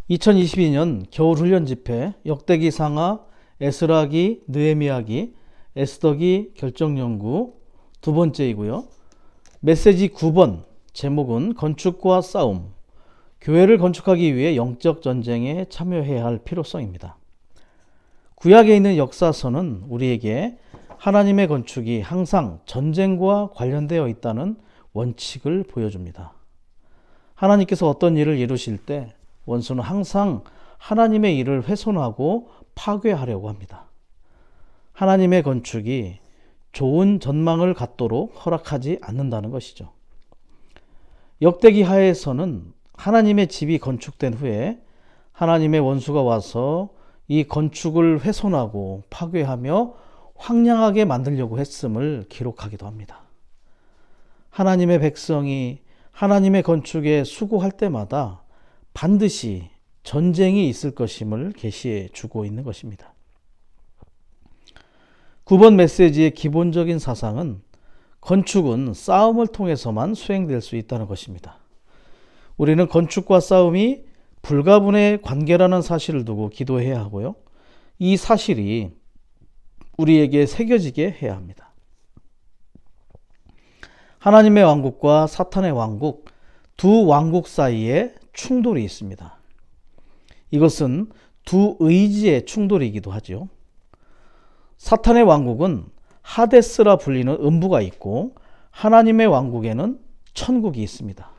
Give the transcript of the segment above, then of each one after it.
2022년 겨울훈련 집회 역대기 상하 에스라기 느헤미야기 에스더기 결정연구 두 번째이고요. 메시지 9번 제목은 건축과 싸움, 교회를 건축하기 위해 영적 전쟁에 참여해야 할 필요성입니다. 구약에 있는 역사서는 우리에게 하나님의 건축이 항상 전쟁과 관련되어 있다는 원칙을 보여줍니다. 하나님께서 어떤 일을 이루실 때 원수는 항상 하나님의 일을 훼손하고 파괴하려고 합니다. 하나님의 건축이 좋은 전망을 갖도록 허락하지 않는다는 것이죠. 역대기 하에서는 하나님의 집이 건축된 후에 하나님의 원수가 와서 이 건축을 훼손하고 파괴하며 황량하게 만들려고 했음을 기록하기도 합니다. 하나님의 백성이 하나님의 건축에 수고할 때마다 반드시 전쟁이 있을 것임을 계시해 주고 있는 것입니다. 9번 메시지의 기본적인 사상은 건축은 싸움을 통해서만 수행될 수 있다는 것입니다. 우리는 건축과 싸움이 불가분의 관계라는 사실을 두고 기도해야 하고요. 이 사실이 우리에게 새겨지게 해야 합니다. 하나님의 왕국과 사탄의 왕국, 두 왕국 사이에 충돌이 있습니다. 이것은 두 의지의 충돌이기도 하죠. 사탄의 왕국은 하데스라 불리는 음부가 있고 하나님의 왕국에는 천국이 있습니다.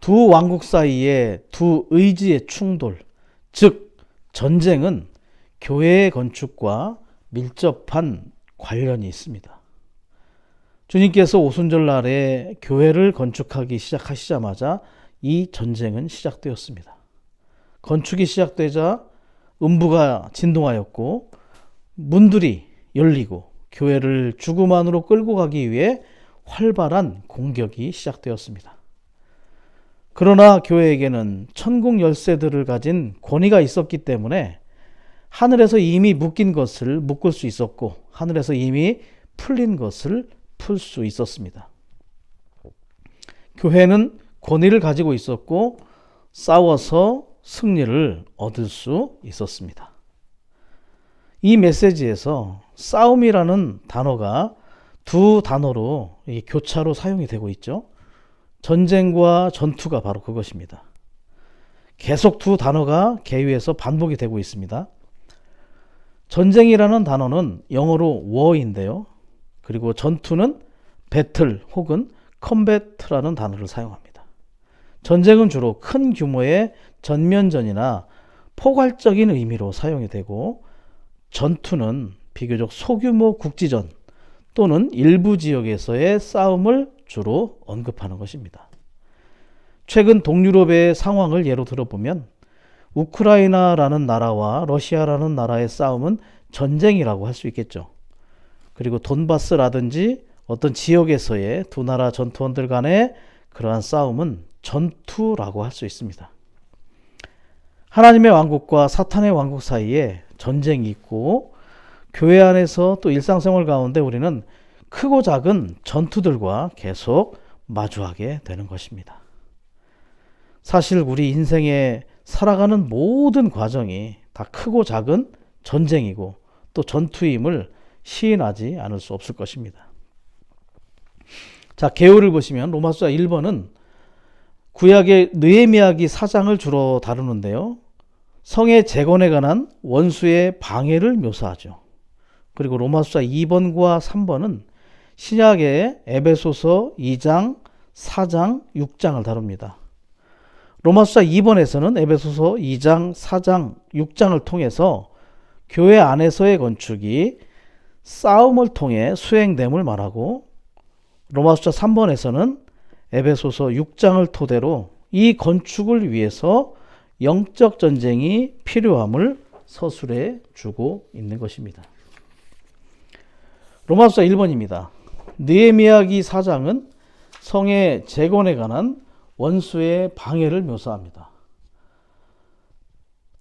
두 왕국 사이에 두 의지의 충돌, 즉 전쟁은 교회의 건축과 밀접한 관련이 있습니다. 주님께서 오순절날에 교회를 건축하기 시작하시자마자 이 전쟁은 시작되었습니다. 건축이 시작되자 음부가 진동하였고 문들이 열리고 교회를 죽음 안으로 끌고 가기 위해 활발한 공격이 시작되었습니다. 그러나 교회에게는 천국 열쇠들을 가진 권위가 있었기 때문에 하늘에서 이미 묶인 것을 묶을 수 있었고 하늘에서 이미 풀린 것을 풀 수 있었습니다. 교회는 권위를 가지고 있었고 싸워서 승리를 얻을 수 있었습니다. 이 메시지에서 싸움이라는 단어가 두 단어로 교차로 사용이 되고 있죠. 전쟁과 전투가 바로 그것입니다. 계속 두 단어가 개요에서 반복이 되고 있습니다. 전쟁이라는 단어는 영어로 war인데요. 그리고 전투는 배틀 혹은 컴배트라는 단어를 사용합니다. 전쟁은 주로 큰 규모의 전면전이나 포괄적인 의미로 사용이 되고 전투는 비교적 소규모 국지전 또는 일부 지역에서의 싸움을 주로 언급하는 것입니다. 최근 동유럽의 상황을 예로 들어보면 우크라이나라는 나라와 러시아라는 나라의 싸움은 전쟁이라고 할 수 있겠죠. 그리고 돈바스라든지 어떤 지역에서의 두 나라 전투원들 간의 그러한 싸움은 전투라고 할 수 있습니다. 하나님의 왕국과 사탄의 왕국 사이에 전쟁이 있고 교회 안에서 또 일상생활 가운데 우리는 크고 작은 전투들과 계속 마주하게 되는 것입니다. 사실 우리 인생에 살아가는 모든 과정이 다 크고 작은 전쟁이고 또 전투임을 시인하지 않을 수 없을 것입니다. 자, 개요를 보시면 로마서 1번은 구약의 느헤미야기 4장을 주로 다루는데요. 성의 재건에 관한 원수의 방해를 묘사하죠. 그리고 로마서 2번과 3번은 신약의 에베소서 2장, 4장, 6장을 다룹니다. 로마서 2번에서는 에베소서 2장, 4장, 6장을 통해서 교회 안에서의 건축이 싸움을 통해 수행됨을 말하고 로마서 3번에서는 에베소서 6장을 토대로 이 건축을 위해서 영적 전쟁이 필요함을 서술해 주고 있는 것입니다. 로마서 1번입니다. 느헤미야기 4장은 성의 재건에 관한 원수의 방해를 묘사합니다.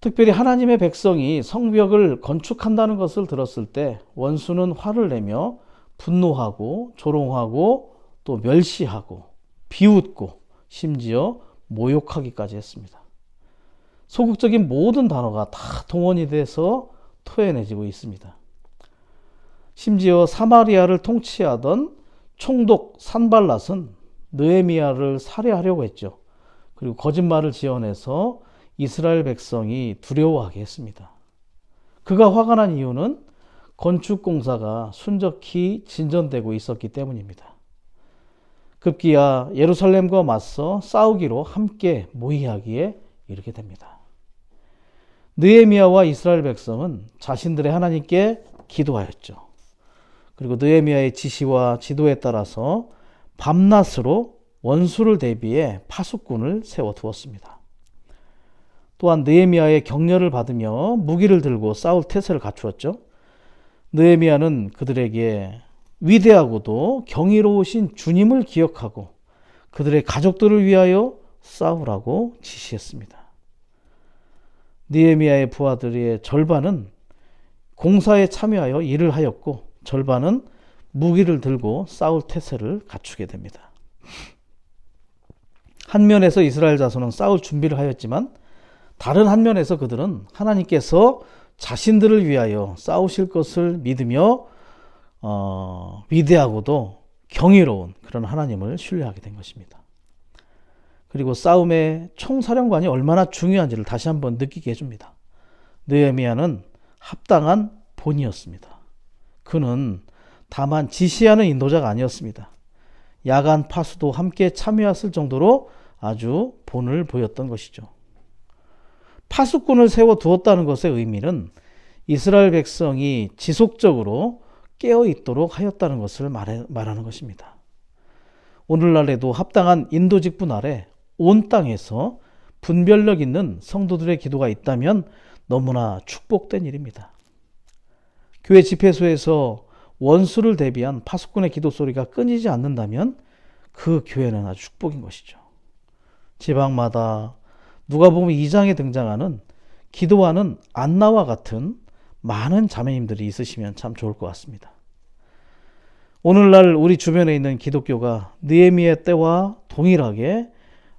특별히 하나님의 백성이 성벽을 건축한다는 것을 들었을 때 원수는 화를 내며 분노하고 조롱하고 또 멸시하고 비웃고 심지어 모욕하기까지 했습니다. 소극적인 모든 단어가 다 동원이 돼서 토해내지고 있습니다. 심지어 사마리아를 통치하던 총독 산발랏은 느헤미야를 살해하려고 했죠. 그리고 거짓말을 지어내서 이스라엘 백성이 두려워하게 했습니다. 그가 화가 난 이유는 건축공사가 순적히 진전되고 있었기 때문입니다. 급기야 예루살렘과 맞서 싸우기로 함께 모의하기에 이르게 됩니다. 느헤미야와 이스라엘 백성은 자신들의 하나님께 기도하였죠. 그리고 느헤미야의 지시와 지도에 따라서 밤낮으로 원수를 대비해 파수꾼을 세워두었습니다. 또한 느헤미야의 격려를 받으며 무기를 들고 싸울 태세를 갖추었죠. 느헤미야는 그들에게 위대하고도 경이로우신 주님을 기억하고 그들의 가족들을 위하여 싸우라고 지시했습니다. 느헤미야의 부하들의 절반은 공사에 참여하여 일을 하였고 절반은 무기를 들고 싸울 태세를 갖추게 됩니다. 한 면에서 이스라엘 자손은 싸울 준비를 하였지만 다른 한 면에서 그들은 하나님께서 자신들을 위하여 싸우실 것을 믿으며 위대하고도 경이로운 그런 하나님을 신뢰하게 된 것입니다. 그리고 싸움의 총사령관이 얼마나 중요한지를 다시 한번 느끼게 해줍니다. 느헤미야는 합당한 본이었습니다. 그는 다만 지시하는 인도자가 아니었습니다. 야간 파수도 함께 참여했을 정도로 아주 본을 보였던 것이죠. 파수꾼을 세워두었다는 것의 의미는 이스라엘 백성이 지속적으로 깨어있도록 하였다는 것을 말하는 것입니다. 오늘날에도 합당한 인도직분 아래 온 땅에서 분별력 있는 성도들의 기도가 있다면 너무나 축복된 일입니다. 교회 집회소에서 원수를 대비한 파수꾼의 기도 소리가 끊이지 않는다면 그 교회는 아주 축복인 것이죠. 지방마다 누가복음 2장에 등장하는 기도하는 안나와 같은 많은 자매님들이 있으시면 참 좋을 것 같습니다. 오늘날 우리 주변에 있는 기독교가 느헤미야 때와 동일하게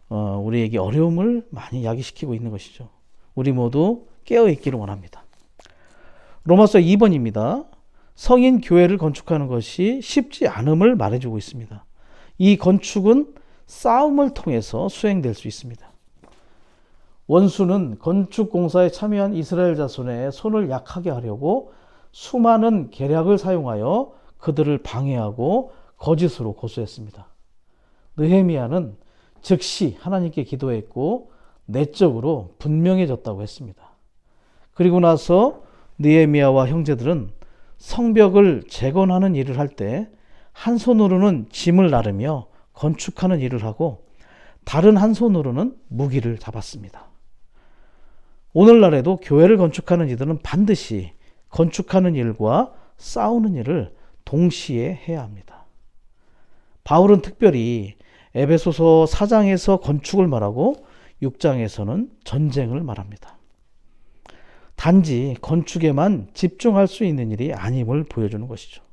우리에게 어려움을 많이 야기시키고 있는 것이죠. 우리 모두 깨어있기를 원합니다. 로마서 2번입니다. 성인 교회를 건축하는 것이 쉽지 않음을 말해주고 있습니다. 이 건축은 싸움을 통해서 수행될 수 있습니다. 원수는 건축공사에 참여한 이스라엘 자손의 손을 약하게 하려고 수많은 계략을 사용하여 그들을 방해하고 거짓으로 고소했습니다. 느헤미야는 즉시 하나님께 기도했고 내적으로 분명해졌다고 했습니다. 그리고 나서 느헤미야와 형제들은 성벽을 재건하는 일을 할 때 한 손으로는 짐을 나르며 건축하는 일을 하고 다른 한 손으로는 무기를 잡았습니다. 오늘날에도 교회를 건축하는 이들은 반드시 건축하는 일과 싸우는 일을 동시에 해야 합니다. 바울은 특별히 에베소서 4장에서 건축을 말하고 6장에서는 전쟁을 말합니다. 단지 건축에만 집중할 수 있는 일이 아님을 보여주는 것이죠.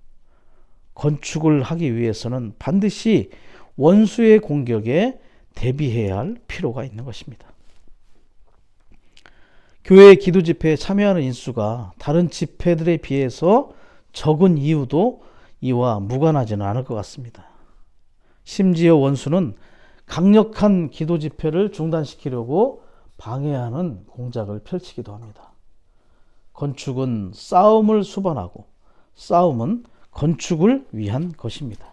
건축을 하기 위해서는 반드시 원수의 공격에 대비해야 할 필요가 있는 것입니다. 교회 기도 집회에 참여하는 인수가 다른 집회들에 비해서 적은 이유도 이와 무관하지는 않을 것 같습니다. 심지어 원수는 강력한 기도 집회를 중단시키려고 방해하는 공작을 펼치기도 합니다. 건축은 싸움을 수반하고 싸움은 건축을 위한 것입니다.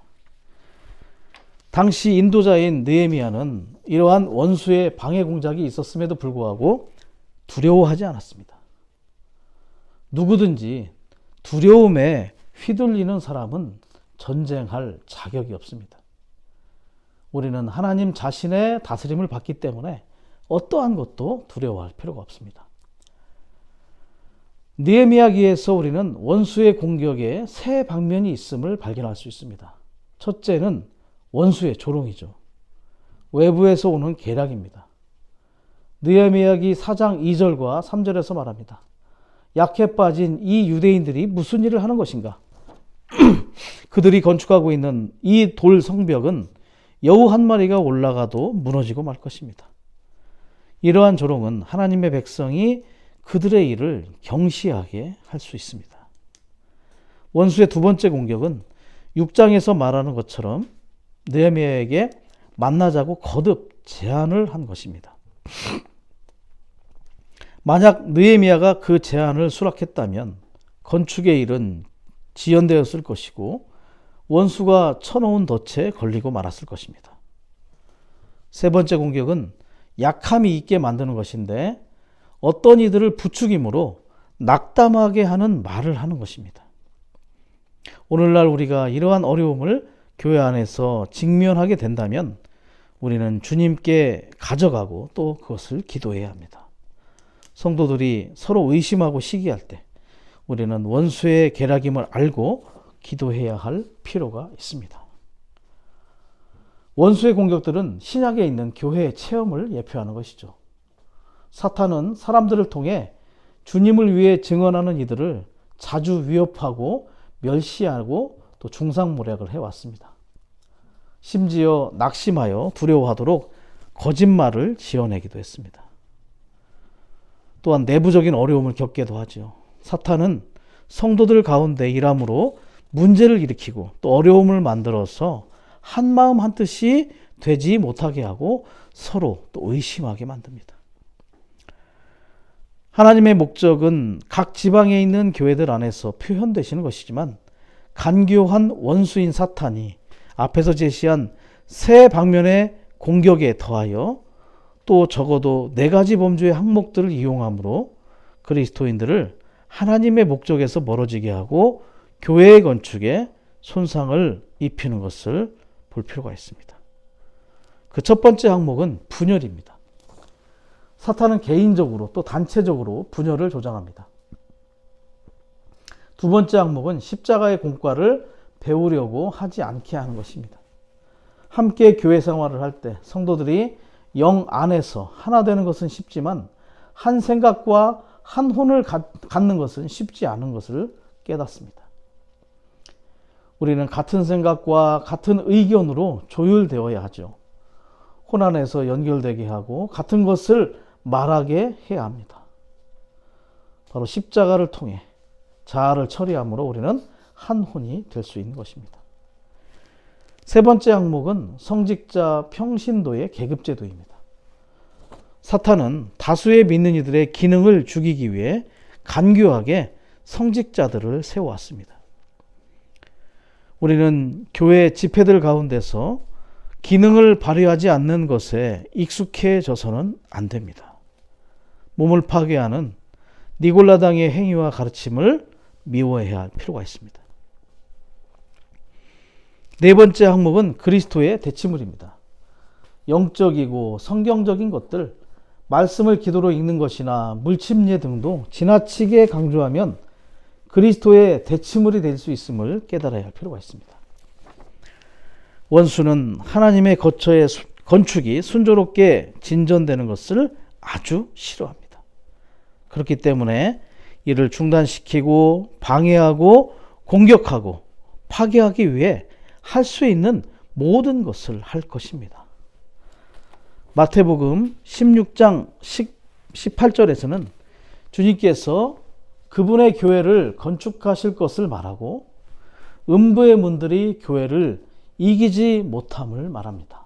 당시 인도자인 느헤미야는 이러한 원수의 방해 공작이 있었음에도 불구하고 두려워하지 않았습니다. 누구든지 두려움에 휘둘리는 사람은 전쟁할 자격이 없습니다. 우리는 하나님 자신의 다스림을 받기 때문에 어떠한 것도 두려워할 필요가 없습니다. 느헤미야기에서 우리는 원수의 공격에 세 방면이 있음을 발견할 수 있습니다. 첫째는 원수의 조롱이죠. 외부에서 오는 계략입니다. 느헤미야기 4장 2절과 3절에서 말합니다. 약해 빠진 이 유대인들이 무슨 일을 하는 것인가? 그들이 건축하고 있는 이 돌 성벽은 여우 한 마리가 올라가도 무너지고 말 것입니다. 이러한 조롱은 하나님의 백성이 그들의 일을 경시하게 할 수 있습니다. 원수의 두 번째 공격은 6장에서 말하는 것처럼 느헤미야에게 만나자고 거듭 제안을 한 것입니다. 만약 느헤미야가 그 제안을 수락했다면 건축의 일은 지연되었을 것이고 원수가 쳐놓은 덫에 걸리고 말았을 것입니다. 세 번째 공격은 약함이 있게 만드는 것인데 어떤 이들을 부추김으로 낙담하게 하는 말을 하는 것입니다. 오늘날 우리가 이러한 어려움을 교회 안에서 직면하게 된다면 우리는 주님께 가져가고 또 그것을 기도해야 합니다. 성도들이 서로 의심하고 시기할 때 우리는 원수의 계략임을 알고 기도해야 할 필요가 있습니다. 원수의 공격들은 신약에 있는 교회의 체험을 예표하는 것이죠. 사탄은 사람들을 통해 주님을 위해 증언하는 이들을 자주 위협하고 멸시하고 또 중상모략을 해왔습니다. 심지어 낙심하여 두려워하도록 거짓말을 지어내기도 했습니다. 또한 내부적인 어려움을 겪게도 하죠. 사탄은 성도들 가운데 일함으로 문제를 일으키고 또 어려움을 만들어서 한마음 한뜻이 되지 못하게 하고 서로 또 의심하게 만듭니다. 하나님의 목적은 각 지방에 있는 교회들 안에서 표현되시는 것이지만 간교한 원수인 사탄이 앞에서 제시한 세 방면의 공격에 더하여 또 적어도 4가지 범죄의 항목들을 이용함으로 그리스도인들을 하나님의 목적에서 멀어지게 하고 교회의 건축에 손상을 입히는 것을 볼 필요가 있습니다. 그 첫 번째 항목은 분열입니다. 사탄은 개인적으로 또 단체적으로 분열을 조장합니다. 두 번째 항목은 십자가의 공과를 배우려고 하지 않게 하는 것입니다. 함께 교회 생활을 할 때 성도들이 영 안에서 하나 되는 것은 쉽지만 한 생각과 한 혼을 갖는 것은 쉽지 않은 것을 깨닫습니다. 우리는 같은 생각과 같은 의견으로 조율되어야 하죠. 혼 안에서 연결되게 하고 같은 것을 말하게 해야 합니다. 바로 십자가를 통해 자아를 처리함으로 우리는 한 혼이 될 수 있는 것입니다. 세 번째 항목은 성직자 평신도의 계급제도입니다. 사탄은 다수의 믿는 이들의 기능을 죽이기 위해 간교하게 성직자들을 세워왔습니다. 우리는 교회 집회들 가운데서 기능을 발휘하지 않는 것에 익숙해져서는 안 됩니다. 몸을 파괴하는 니골라당의 행위와 가르침을 미워해야 할 필요가 있습니다. 네 번째 항목은 그리스도의 대치물입니다. 영적이고 성경적인 것들, 말씀을 기도로 읽는 것이나 물침례 등도 지나치게 강조하면 그리스도의 대치물이 될 수 있음을 깨달아야 할 필요가 있습니다. 원수는 하나님의 거처의 건축이 순조롭게 진전되는 것을 아주 싫어합니다. 그렇기 때문에 이를 중단시키고 방해하고 공격하고 파괴하기 위해 할 수 있는 모든 것을 할 것입니다. 마태복음 16장 18절에서는 주님께서 그분의 교회를 건축하실 것을 말하고 음부의 문들이 교회를 이기지 못함을 말합니다.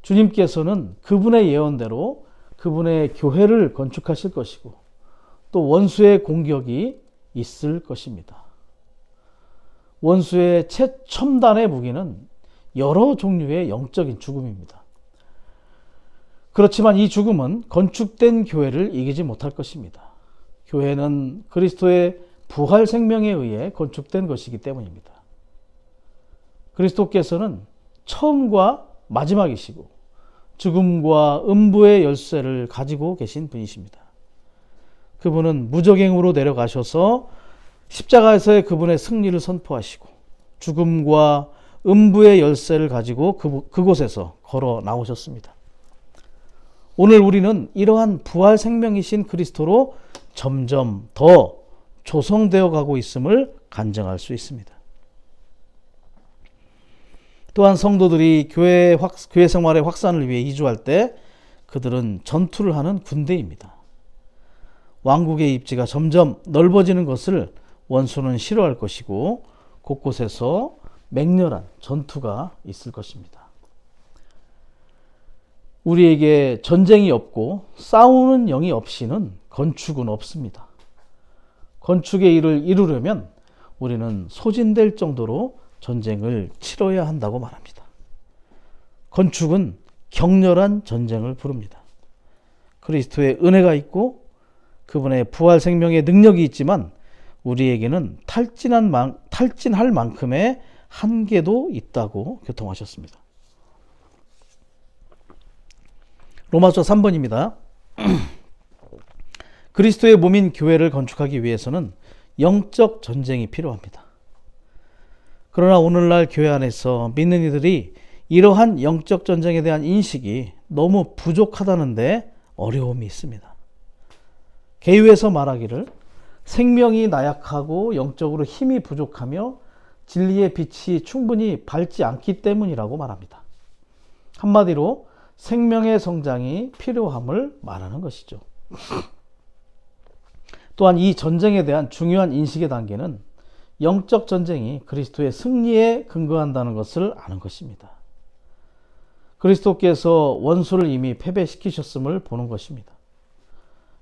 주님께서는 그분의 예언대로 그분의 교회를 건축하실 것이고 또 원수의 공격이 있을 것입니다. 원수의 최첨단의 무기는 여러 종류의 영적인 죽음입니다. 그렇지만 이 죽음은 건축된 교회를 이기지 못할 것입니다. 교회는 그리스도의 부활 생명에 의해 건축된 것이기 때문입니다. 그리스도께서는 처음과 마지막이시고 죽음과 음부의 열쇠를 가지고 계신 분이십니다. 그분은 무적행으로 내려가셔서 십자가에서의 그분의 승리를 선포하시고 죽음과 음부의 열쇠를 가지고 그곳에서 걸어 나오셨습니다. 오늘 우리는 이러한 부활 생명이신 그리스도로 점점 더 조성되어 가고 있음을 간증할 수 있습니다. 또한 성도들이 교회 생활의 확산을 위해 이주할 때 그들은 전투를 하는 군대입니다. 왕국의 입지가 점점 넓어지는 것을 원수는 싫어할 것이고 곳곳에서 맹렬한 전투가 있을 것입니다. 우리에게 전쟁이 없고 싸우는 영이 없이는 건축은 없습니다. 건축의 일을 이루려면 우리는 소진될 정도로 전쟁을 치러야 한다고 말합니다. 건축은 격렬한 전쟁을 부릅니다. 그리스도의 은혜가 있고 그분의 부활 생명의 능력이 있지만 우리에게는 탈진할 만큼의 한계도 있다고 교통하셨습니다. 로마서 3번입니다. 그리스도의 몸인 교회를 건축하기 위해서는 영적 전쟁이 필요합니다. 그러나 오늘날 교회 안에서 믿는 이들이 이러한 영적 전쟁에 대한 인식이 너무 부족하다는데 어려움이 있습니다. 개유에서 말하기를 생명이 나약하고 영적으로 힘이 부족하며 진리의 빛이 충분히 밝지 않기 때문이라고 말합니다. 한마디로 생명의 성장이 필요함을 말하는 것이죠. 또한 이 전쟁에 대한 중요한 인식의 단계는 영적 전쟁이 그리스도의 승리에 근거한다는 것을 아는 것입니다. 그리스도께서 원수를 이미 패배시키셨음을 보는 것입니다.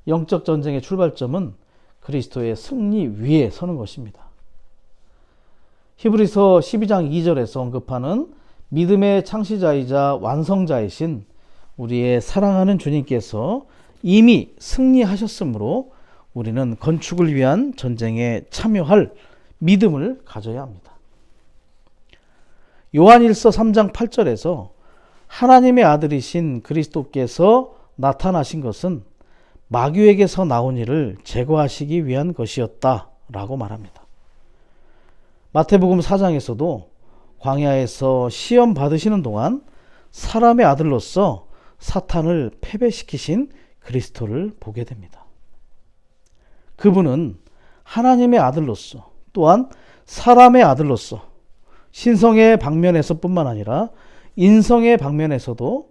영적 전쟁의 출발점은 그리스도의 승리 위에 서는 것입니다. 히브리서 12장 2절에서 언급하는 믿음의 창시자이자 완성자이신 우리의 사랑하는 주님께서 이미 승리하셨으므로 우리는 건축을 위한 전쟁에 참여할 믿음을 가져야 합니다. 요한일서 3장 8절에서 하나님의 아들이신 그리스도께서 나타나신 것은 마귀에게서 나온 일을 제거하시기 위한 것이었다라고 말합니다. 마태복음 4장에서도 광야에서 시험 받으시는 동안 사람의 아들로서 사탄을 패배시키신 그리스도를 보게 됩니다. 그분은 하나님의 아들로서 또한 사람의 아들로서 신성의 방면에서 뿐만 아니라 인성의 방면에서도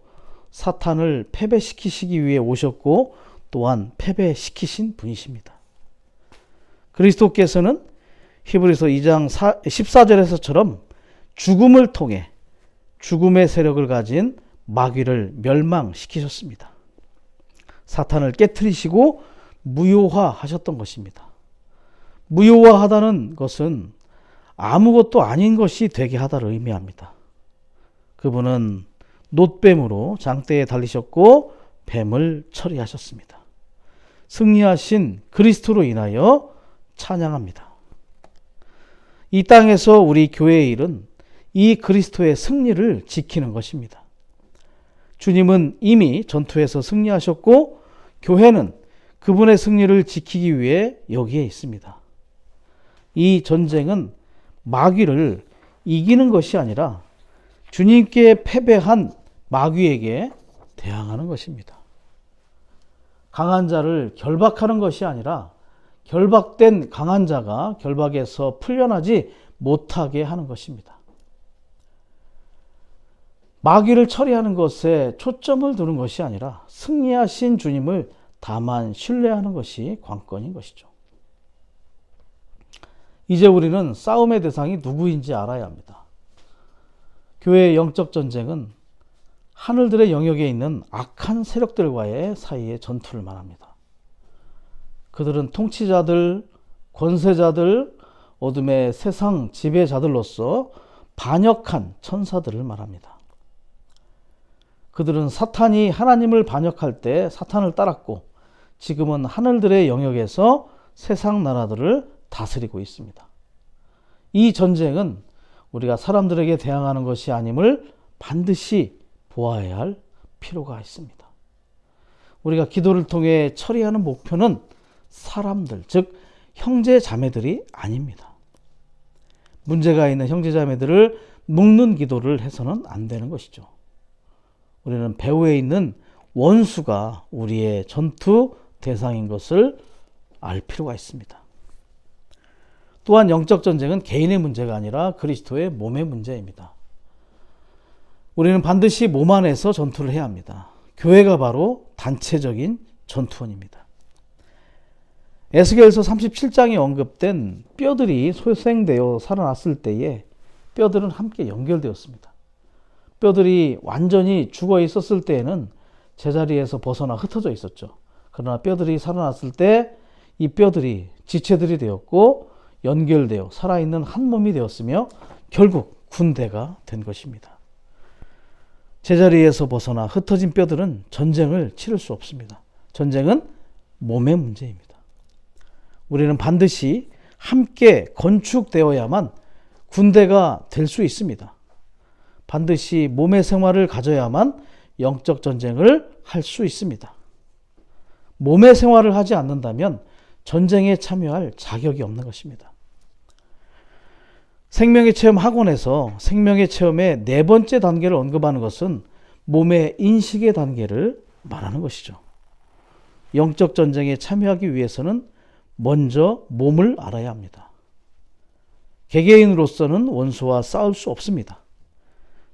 사탄을 패배시키시기 위해 오셨고 또한 패배시키신 분이십니다. 그리스도께서는 히브리서 2장 14절에서처럼 죽음을 통해 죽음의 세력을 가진 마귀를 멸망시키셨습니다. 사탄을 깨트리시고 무효화하셨던 것입니다. 무효화하다는 것은 아무것도 아닌 것이 되게 하다를 의미합니다. 그분은 놋뱀으로 장대에 달리셨고 뱀을 처리하셨습니다. 승리하신 그리스도로 인하여 찬양합니다. 이 땅에서 우리 교회의 일은 이 그리스도의 승리를 지키는 것입니다. 주님은 이미 전투에서 승리하셨고 교회는 그분의 승리를 지키기 위해 여기에 있습니다. 이 전쟁은 마귀를 이기는 것이 아니라 주님께 패배한 마귀에게 대항하는 것입니다. 강한 자를 결박하는 것이 아니라 결박된 강한 자가 결박에서 풀려나지 못하게 하는 것입니다. 마귀를 처리하는 것에 초점을 두는 것이 아니라 승리하신 주님을 다만 신뢰하는 것이 관건인 것이죠. 이제 우리는 싸움의 대상이 누구인지 알아야 합니다. 교회의 영적 전쟁은 하늘들의 영역에 있는 악한 세력들과의 사이의 전투를 말합니다. 그들은 통치자들, 권세자들, 어둠의 세상 지배자들로서 반역한 천사들을 말합니다. 그들은 사탄이 하나님을 반역할 때 사탄을 따랐고 지금은 하늘들의 영역에서 세상 나라들을 다스리고 있습니다. 이 전쟁은 우리가 사람들에게 대항하는 것이 아님을 반드시 보아야 할 필요가 있습니다. 우리가 기도를 통해 처리하는 목표는 사람들, 즉 형제 자매들이 아닙니다. 문제가 있는 형제 자매들을 묶는 기도를 해서는 안 되는 것이죠. 우리는 배후에 있는 원수가 우리의 전투 대상인 것을 알 필요가 있습니다. 또한 영적 전쟁은 개인의 문제가 아니라 그리스도의 몸의 문제입니다. 우리는 반드시 몸 안에서 전투를 해야 합니다. 교회가 바로 단체적인 전투원입니다. 에스겔서 37장에 언급된 뼈들이 소생되어 살아났을 때에 뼈들은 함께 연결되었습니다. 뼈들이 완전히 죽어 있었을 때에는 제자리에서 벗어나 흩어져 있었죠. 그러나 뼈들이 살아났을 때 이 뼈들이 지체들이 되었고 연결되어 살아있는 한 몸이 되었으며 결국 군대가 된 것입니다. 제자리에서 벗어나 흩어진 뼈들은 전쟁을 치를 수 없습니다. 전쟁은 몸의 문제입니다. 우리는 반드시 함께 건축되어야만 군대가 될 수 있습니다. 반드시 몸의 생활을 가져야만 영적 전쟁을 할 수 있습니다. 몸의 생활을 하지 않는다면 전쟁에 참여할 자격이 없는 것입니다. 생명의 체험 학원에서 생명의 체험의 네 번째 단계를 언급하는 것은 몸의 인식의 단계를 말하는 것이죠. 영적 전쟁에 참여하기 위해서는 먼저 몸을 알아야 합니다. 개개인으로서는 원수와 싸울 수 없습니다.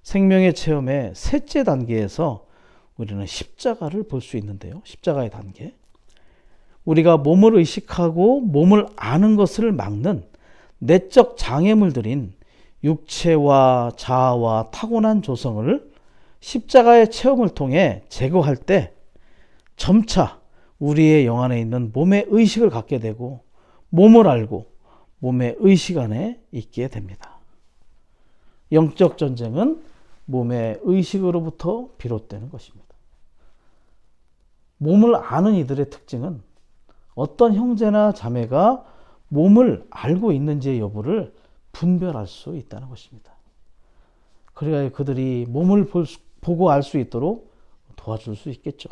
생명의 체험의 셋째 단계에서 우리는 십자가를 볼 수 있는데요. 십자가의 단계. 우리가 몸을 의식하고 몸을 아는 것을 막는 내적 장애물들인 육체와 자아와 타고난 조성을 십자가의 체험을 통해 제거할 때 점차 우리의 영 안에 있는 몸의 의식을 갖게 되고 몸을 알고 몸의 의식 안에 있게 됩니다. 영적 전쟁은 몸의 의식으로부터 비롯되는 것입니다. 몸을 아는 이들의 특징은 어떤 형제나 자매가 몸을 알고 있는지의 여부를 분별할 수 있다는 것입니다. 그래야 그들이 몸을 보고 알 수 있도록 도와줄 수 있겠죠.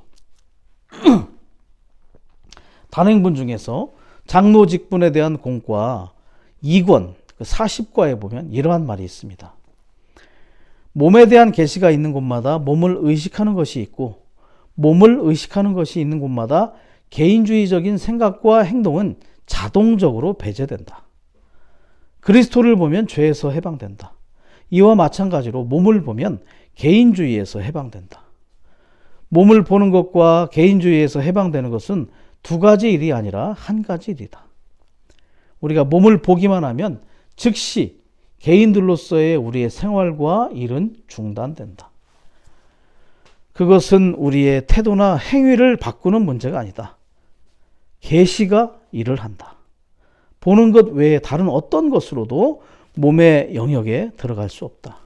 단행본 중에서 장로 직분에 대한 공과 2권 40과에 보면 이러한 말이 있습니다. 몸에 대한 계시가 있는 곳마다 몸을 의식하는 것이 있고 몸을 의식하는 것이 있는 곳마다 개인주의적인 생각과 행동은 자동적으로 배제된다. 그리스도를 보면 죄에서 해방된다. 이와 마찬가지로 몸을 보면 개인주의에서 해방된다. 몸을 보는 것과 개인주의에서 해방되는 것은 두 가지 일이 아니라 한 가지 일이다. 우리가 몸을 보기만 하면 즉시 개인들로서의 우리의 생활과 일은 중단된다. 그것은 우리의 태도나 행위를 바꾸는 문제가 아니다. 계시가 일을 한다. 보는 것 외에 다른 어떤 것으로도 몸의 영역에 들어갈 수 없다.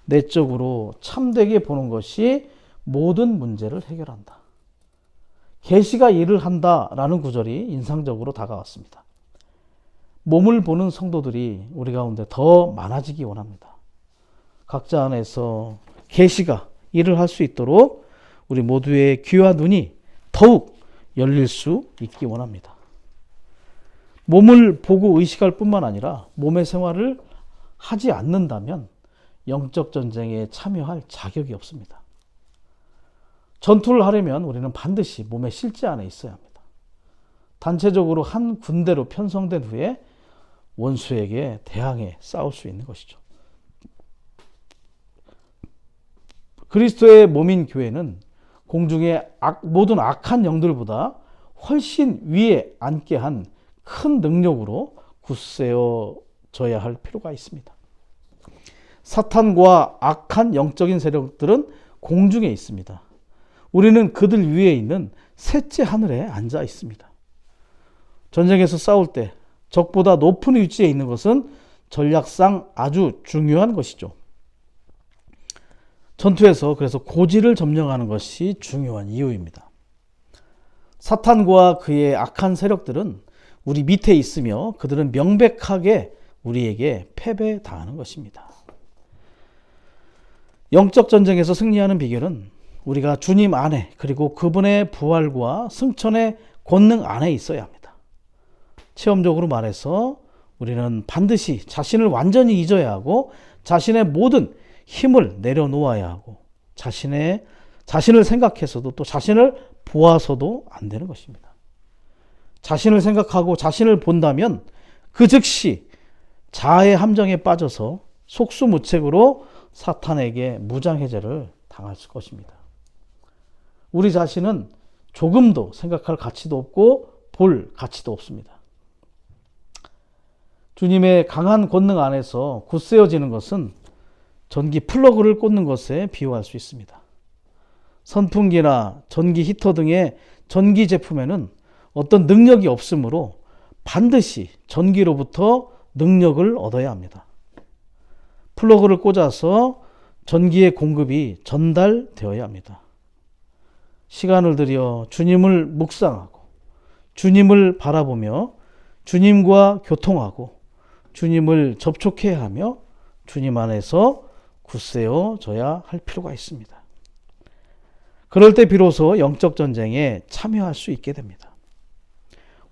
내적으로 참되게 보는 것이 모든 문제를 해결한다. 계시가 일을 한다라는 구절이 인상적으로 다가왔습니다. 몸을 보는 성도들이 우리 가운데 더 많아지기 원합니다. 각자 안에서 계시가 일을 할 수 있도록 우리 모두의 귀와 눈이 더욱 열릴 수 있기 원합니다. 몸을 보고 의식할 뿐만 아니라 몸의 생활을 하지 않는다면 영적 전쟁에 참여할 자격이 없습니다. 전투를 하려면 우리는 반드시 몸의 실제 안에 있어야 합니다. 단체적으로 한 군대로 편성된 후에 원수에게 대항해 싸울 수 있는 것이죠. 그리스도의 몸인 교회는 공중의 모든 악한 영들보다 훨씬 위에 앉게 한 큰 능력으로 굳세어져야 할 필요가 있습니다. 사탄과 악한 영적인 세력들은 공중에 있습니다. 우리는 그들 위에 있는 셋째 하늘에 앉아 있습니다. 전쟁에서 싸울 때 적보다 높은 위치에 있는 것은 전략상 아주 중요한 것이죠. 전투에서 그래서 고지를 점령하는 것이 중요한 이유입니다. 사탄과 그의 악한 세력들은 우리 밑에 있으며 그들은 명백하게 우리에게 패배당하는 것입니다. 영적 전쟁에서 승리하는 비결은 우리가 주님 안에 그리고 그분의 부활과 승천의 권능 안에 있어야 합니다. 체험적으로 말해서 우리는 반드시 자신을 완전히 잊어야 하고 자신의 모든 힘을 내려놓아야 하고 자신을 생각해서도 또 자신을 보아서도 안 되는 것입니다. 자신을 생각하고 자신을 본다면 그 즉시 자아의 함정에 빠져서 속수무책으로 사탄에게 무장해제를 당할 것입니다. 우리 자신은 조금도 생각할 가치도 없고 볼 가치도 없습니다. 주님의 강한 권능 안에서 굳세어지는 것은 전기 플러그를 꽂는 것에 비유할 수 있습니다. 선풍기나 전기 히터 등의 전기 제품에는 어떤 능력이 없으므로 반드시 전기로부터 능력을 얻어야 합니다. 플러그를 꽂아서 전기의 공급이 전달되어야 합니다. 시간을 들여 주님을 묵상하고 주님을 바라보며 주님과 교통하고 주님을 접촉해야 하며 주님 안에서 굳세어져야 할 필요가 있습니다. 그럴 때 비로소 영적 전쟁에 참여할 수 있게 됩니다.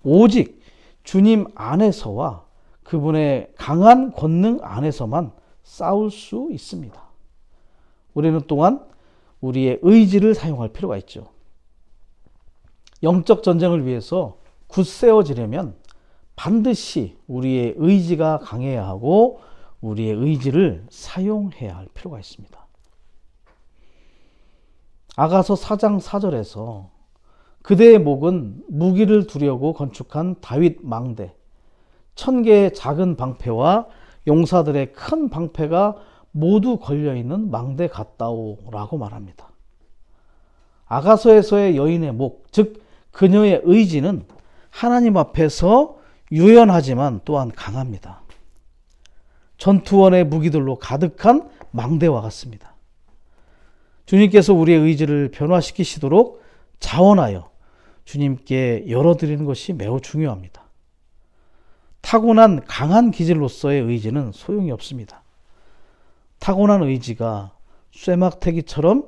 오직 주님 안에서와 그분의 강한 권능 안에서만 싸울 수 있습니다. 우리는 또한 우리의 의지를 사용할 필요가 있죠. 영적 전쟁을 위해서 굳세어지려면 반드시 우리의 의지가 강해야 하고 우리의 의지를 사용해야 할 필요가 있습니다. 아가서 4장 4절에서 그대의 목은 무기를 두려고 건축한 다윗 망대, 1000개의 작은 방패와 용사들의 큰 방패가 모두 걸려있는 망대 같다오 라고 말합니다. 아가서에서의 여인의 목, 즉 그녀의 의지는 하나님 앞에서 유연하지만 또한 강합니다. 전투원의 무기들로 가득한 망대와 같습니다. 주님께서 우리의 의지를 변화시키시도록 자원하여 주님께 열어드리는 것이 매우 중요합니다. 타고난 강한 기질로서의 의지는 소용이 없습니다. 타고난 의지가 쇠막대기처럼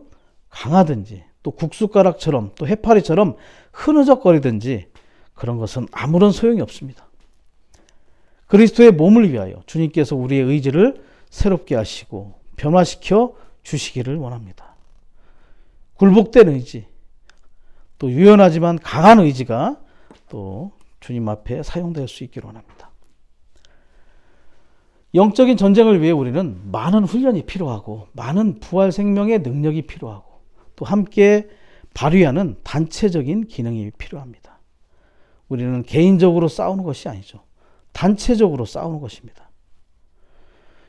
강하든지 또 국숫가락처럼 또 해파리처럼 흐느적거리든지 그런 것은 아무런 소용이 없습니다. 그리스도의 몸을 위하여 주님께서 우리의 의지를 새롭게 하시고 변화시켜 주시기를 원합니다. 굴복된 의지, 또 유연하지만 강한 의지가 또 주님 앞에 사용될 수 있기를 원합니다. 영적인 전쟁을 위해 우리는 많은 훈련이 필요하고 많은 부활 생명의 능력이 필요하고 또 함께 발휘하는 단체적인 기능이 필요합니다. 우리는 개인적으로 싸우는 것이 아니죠. 단체적으로 싸우는 것입니다.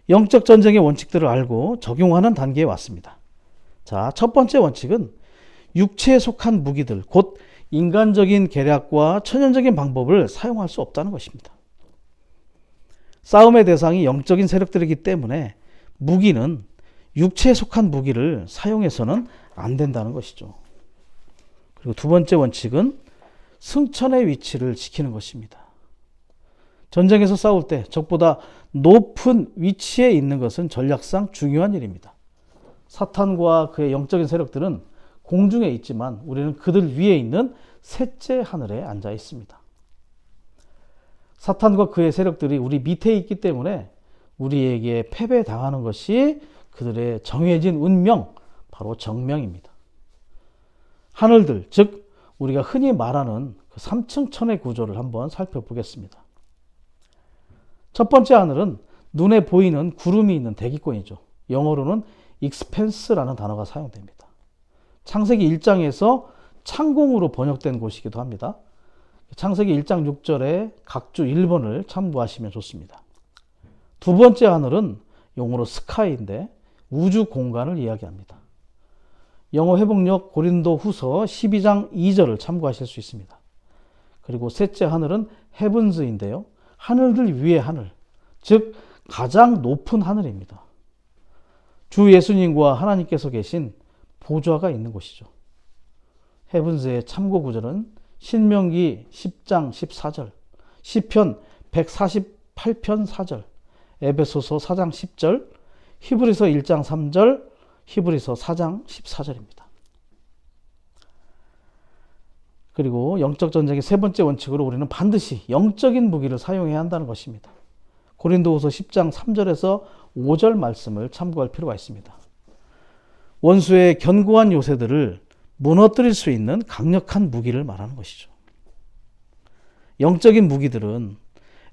영적 전쟁의 원칙들을 알고 적용하는 단계에 왔습니다. 자, 첫 번째 원칙은 육체에 속한 무기들, 곧 인간적인 계략과 천연적인 방법을 사용할 수 없다는 것입니다. 싸움의 대상이 영적인 세력들이기 때문에 무기는 육체에 속한 무기를 사용해서는 안 된다는 것이죠. 그리고 두 번째 원칙은 승천의 위치를 지키는 것입니다. 전쟁에서 싸울 때 적보다 높은 위치에 있는 것은 전략상 중요한 일입니다. 사탄과 그의 영적인 세력들은 공중에 있지만 우리는 그들 위에 있는 셋째 하늘에 앉아 있습니다. 사탄과 그의 세력들이 우리 밑에 있기 때문에 우리에게 패배당하는 것이 그들의 정해진 운명, 바로 정명입니다. 하늘들, 즉 우리가 흔히 말하는 그 3층 천의 구조를 한번 살펴보겠습니다. 첫 번째 하늘은 눈에 보이는 구름이 있는 대기권이죠. 영어로는 expanse라는 단어가 사용됩니다. 창세기 1장에서 창공으로 번역된 곳이기도 합니다. 창세기 1장 6절에 각주 1번을 참고하시면 좋습니다. 두 번째 하늘은 영어로 스카이인데 우주 공간을 이야기합니다. 영어 회복력 고린도 후서 12장 2절을 참고하실 수 있습니다. 그리고 셋째 하늘은 헤븐즈인데요. 하늘들 위의 하늘, 즉 가장 높은 하늘입니다. 주 예수님과 하나님께서 계신 보좌가 있는 곳이죠. 헤븐즈의 참고 구절은 신명기 10장 14절, 시편 148편 4절, 에베소서 4장 10절, 히브리서 1장 3절, 히브리서 4장 14절입니다. 그리고 영적 전쟁의 세 번째 원칙으로 우리는 반드시 영적인 무기를 사용해야 한다는 것입니다. 고린도후서 10장 3절에서 5절 말씀을 참고할 필요가 있습니다. 원수의 견고한 요새들을 무너뜨릴 수 있는 강력한 무기를 말하는 것이죠. 영적인 무기들은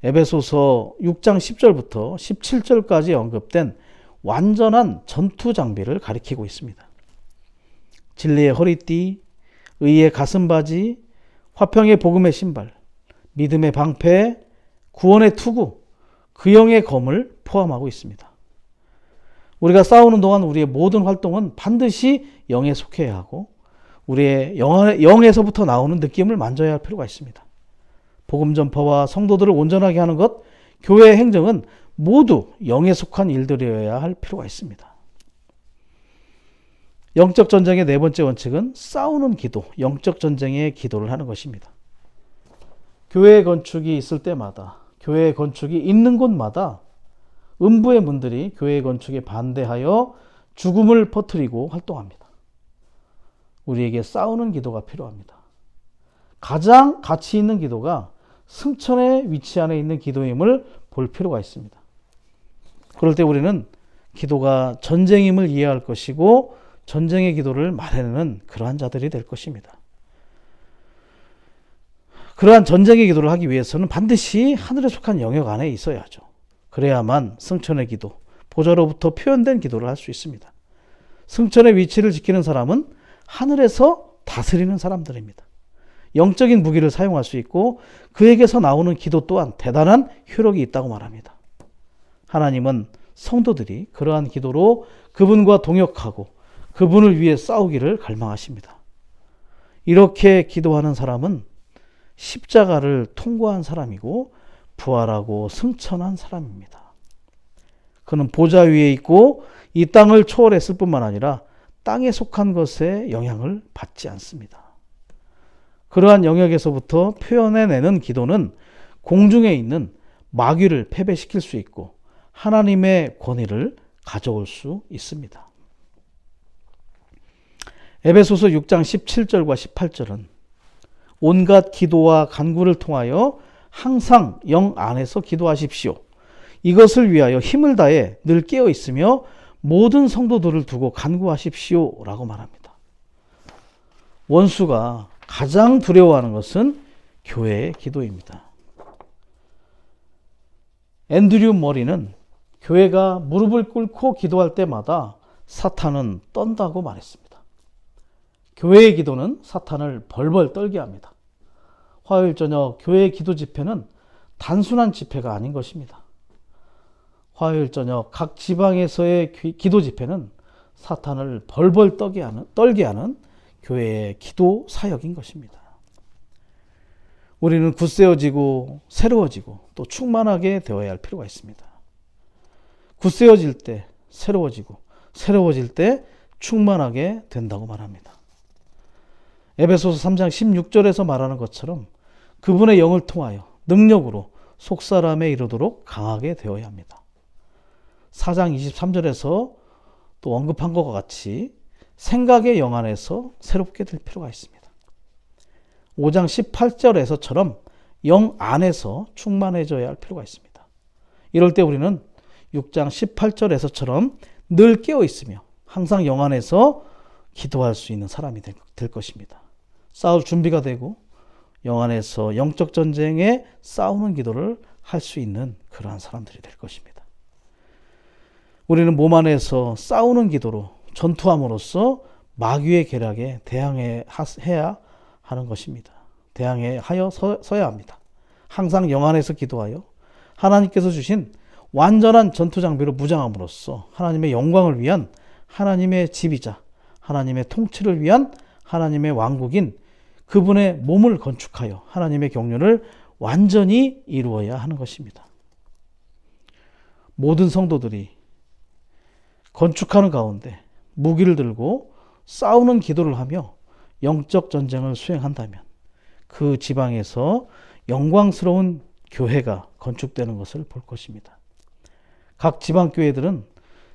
에베소서 6장 10절부터 17절까지 언급된 완전한 전투 장비를 가리키고 있습니다. 진리의 허리띠, 의의 가슴바지, 화평의 복음의 신발, 믿음의 방패, 구원의 투구, 그 영의 검을 포함하고 있습니다. 우리가 싸우는 동안 우리의 모든 활동은 반드시 영에 속해야 하고 우리의 영에서부터 나오는 느낌을 만져야 할 필요가 있습니다. 복음 전파와 성도들을 온전하게 하는 것, 교회의 행정은 모두 영에 속한 일들이어야 할 필요가 있습니다. 영적 전쟁의 네 번째 원칙은 싸우는 기도, 영적 전쟁의 기도를 하는 것입니다. 교회 건축이 있을 때마다, 교회 건축이 있는 곳마다 음부의 문들이 교회 건축에 반대하여 죽음을 퍼뜨리고 활동합니다. 우리에게 싸우는 기도가 필요합니다. 가장 가치 있는 기도가 승천의 위치 안에 있는 기도임을 볼 필요가 있습니다. 그럴 때 우리는 기도가 전쟁임을 이해할 것이고 전쟁의 기도를 말해내는 그러한 자들이 될 것입니다. 그러한 전쟁의 기도를 하기 위해서는 반드시 하늘에 속한 영역 안에 있어야죠. 그래야만 승천의 기도, 보좌로부터 표현된 기도를 할 수 있습니다. 승천의 위치를 지키는 사람은 하늘에서 다스리는 사람들입니다. 영적인 무기를 사용할 수 있고 그에게서 나오는 기도 또한 대단한 효력이 있다고 말합니다. 하나님은 성도들이 그러한 기도로 그분과 동역하고 그분을 위해 싸우기를 갈망하십니다. 이렇게 기도하는 사람은 십자가를 통과한 사람이고 부활하고 승천한 사람입니다. 그는 보좌 위에 있고 이 땅을 초월했을 뿐만 아니라 땅에 속한 것에 영향을 받지 않습니다. 그러한 영역에서부터 표현해내는 기도는 공중에 있는 마귀를 패배시킬 수 있고 하나님의 권위를 가져올 수 있습니다. 에베소서 6장 17절과 18절은 온갖 기도와 간구를 통하여 항상 영 안에서 기도하십시오. 이것을 위하여 힘을 다해 늘 깨어 있으며 모든 성도들을 두고 간구하십시오 라고 말합니다. 원수가 가장 두려워하는 것은 교회의 기도입니다. 앤드류 머리는 교회가 무릎을 꿇고 기도할 때마다 사탄은 떤다고 말했습니다. 교회의 기도는 사탄을 벌벌 떨게 합니다. 화요일 저녁 교회 기도 집회는 단순한 집회가 아닌 것입니다. 화요일 저녁 각 지방에서의 기도 집회는 사탄을 벌벌 떨게 하는 교회의 기도 사역인 것입니다. 우리는 굳세어지고 새로워지고 또 충만하게 되어야 할 필요가 있습니다. 굳세어질 때 새로워지고 새로워질 때 충만하게 된다고 말합니다. 에베소서 3장 16절에서 말하는 것처럼 그분의 영을 통하여 능력으로 속사람에 이르도록 강하게 되어야 합니다. 4장 23절에서 또 언급한 것과 같이 생각의 영 안에서 새롭게 될 필요가 있습니다. 5장 18절에서처럼 영 안에서 충만해져야 할 필요가 있습니다. 이럴 때 우리는 6장 18절에서처럼 늘 깨어 있으며 항상 영 안에서 기도할 수 있는 사람이 될 것입니다. 싸울 준비가 되고 영 안에서 영적 전쟁에 싸우는 기도를 할 수 있는 그러한 사람들이 될 것입니다. 우리는 몸 안에서 싸우는 기도로 전투함으로써 마귀의 계략에 대항해야 하는 것입니다. 대항하여 서야 합니다. 항상 영 안에서 기도하여 하나님께서 주신 완전한 전투 장비로 무장함으로써 하나님의 영광을 위한 하나님의 지비자, 하나님의 통치를 위한 하나님의 왕국인 그분의 몸을 건축하여 하나님의 경륜을 완전히 이루어야 하는 것입니다. 모든 성도들이 건축하는 가운데 무기를 들고 싸우는 기도를 하며 영적 전쟁을 수행한다면 그 지방에서 영광스러운 교회가 건축되는 것을 볼 것입니다. 각 지방교회들은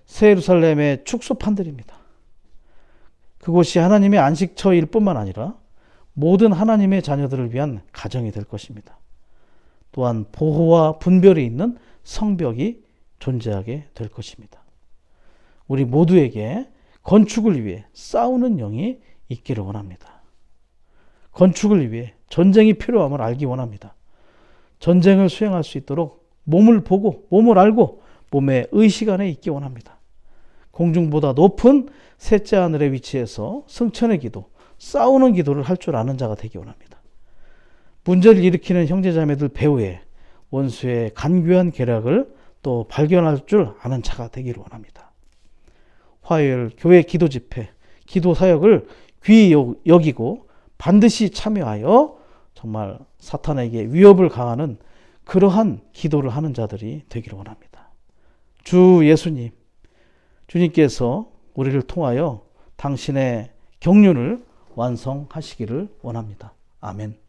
새 예루살렘의 축소판들입니다. 그곳이 하나님의 안식처일 뿐만 아니라 모든 하나님의 자녀들을 위한 가정이 될 것입니다. 또한 보호와 분별이 있는 성벽이 존재하게 될 것입니다. 우리 모두에게 건축을 위해 싸우는 영이 있기를 원합니다. 건축을 위해 전쟁이 필요함을 알기 원합니다. 전쟁을 수행할 수 있도록 몸을 보고 몸을 알고 몸의 의식 안에 있기 원합니다. 공중보다 높은 셋째 하늘의 위치에서 승천의 기도, 싸우는 기도를 할 줄 아는 자가 되기 원합니다. 문제를 일으키는 형제자매들 배후에 원수의 간교한 계략을 또 발견할 줄 아는 자가 되기를 원합니다. 화요일 교회 기도 집회, 기도 사역을 귀히 여기고 반드시 참여하여 정말 사탄에게 위협을 가하는 그러한 기도를 하는 자들이 되기를 원합니다. 주 예수님, 주님께서 우리를 통하여 당신의 경륜을 완성하시기를 원합니다. 아멘.